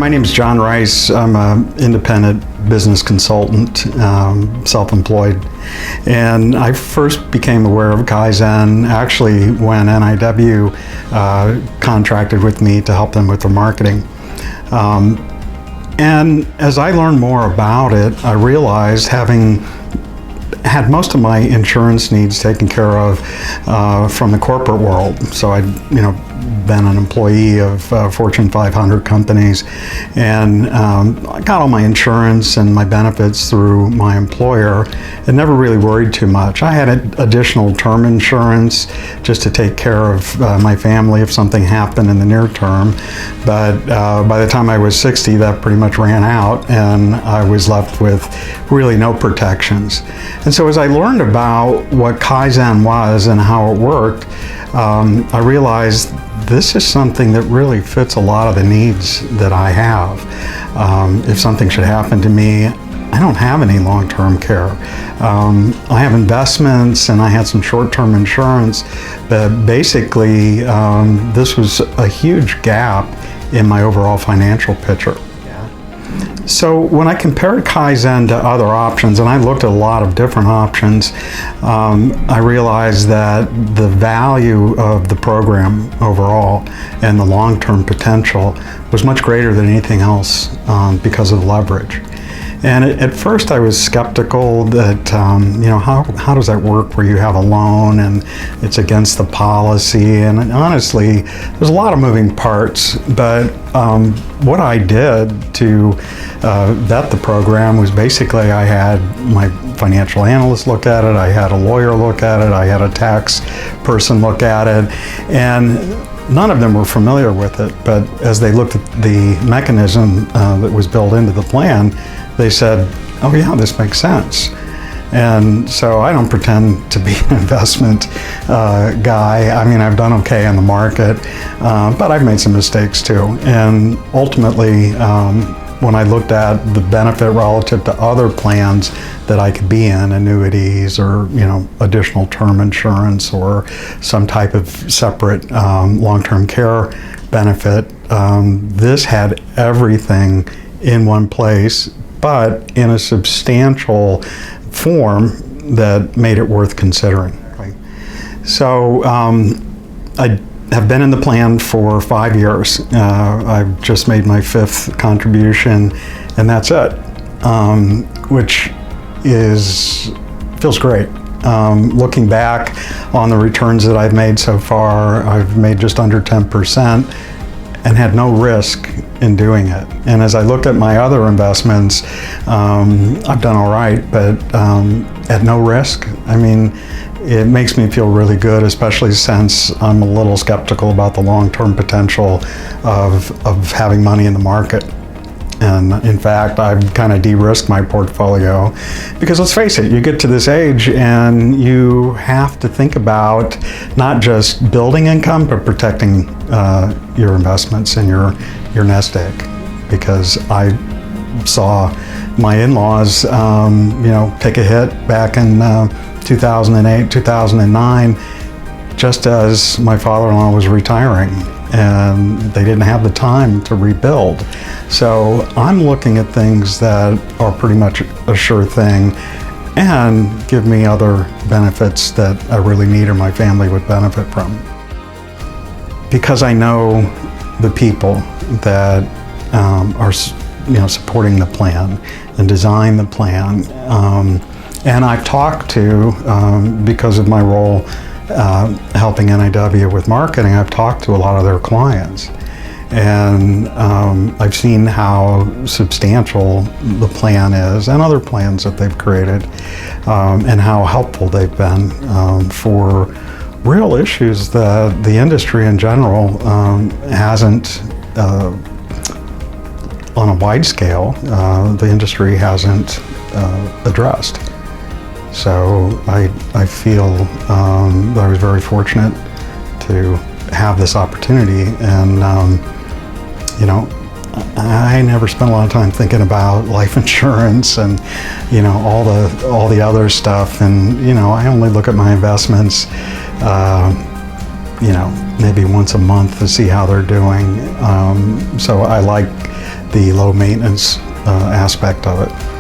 my name is Jon Rice. I'm an independent business consultant, self-employed. And I first became aware of Kai-Zen actually when NIW contracted with me to help them with their marketing. And as I learned more about it, I realized, having had most of my insurance needs taken care of from the corporate world. So I'd been an employee of Fortune 500 companies, and I got all my insurance and my benefits through my employer and never really worried too much. I had additional term insurance just to take care of my family if something happened in the near term, but by the time I was 60, that pretty much ran out and I was left with really no protections. And so as I learned about what Kai-Zen was and how it worked, I realized this is something that really fits a lot of the needs that I have. If something should happen to me, I don't have any long-term care. I have investments and I had some short-term insurance, but basically this was a huge gap in my overall financial picture. So when I compared Kai-Zen to other options, and I looked at a lot of different options, I realized that the value of the program overall and the long-term potential was much greater than anything else because of the leverage. And at first I was skeptical that, how does that work where you have a loan and it's against the policy? And honestly, there's a lot of moving parts, but what I did to vet the program was basically I had my financial analyst look at it, I had a lawyer look at it, I had a tax person look at it, and none of them were familiar with it, but as they looked at the mechanism that was built into the plan, they said, oh yeah, this makes sense. And so I don't pretend to be an investment guy. I mean, I've done okay in the market, but I've made some mistakes too. And ultimately, when I looked at the benefit relative to other plans that I could be in, annuities or additional term insurance or some type of separate long-term care benefit, this had everything in one place, but in a substantial form that made it worth considering. So I have been in the plan for 5 years. I've just made my 5th contribution, and that's it, which feels great. Looking back on the returns that I've made so far, I've made just under 10% and had no risk in doing it. And as I looked at my other investments, I've done all right, but at no risk. I mean, it makes me feel really good, especially since I'm a little skeptical about the long-term potential of having money in the market. And in fact, I've kind of de-risked my portfolio because let's face it, you get to this age and you have to think about not just building income, but protecting your investments and your nest egg. Because I saw my in-laws, take a hit back in 2008, 2009, just as my father-in-law was retiring, and they didn't have the time to rebuild. So I'm looking at things that are pretty much a sure thing and give me other benefits that I really need or my family would benefit from. Because I know the people that are supporting the plan and design the plan, and I've talked to, because of my role helping NIW with marketing, I've talked to a lot of their clients. And I've seen how substantial the plan is and other plans that they've created, and how helpful they've been for real issues that the industry in general hasn't, on a wide scale, the industry hasn't addressed. So I feel that I was very fortunate to have this opportunity, and I never spent a lot of time thinking about life insurance and all the other stuff, and I only look at my investments maybe once a month to see how they're doing. So I like the low maintenance aspect of it.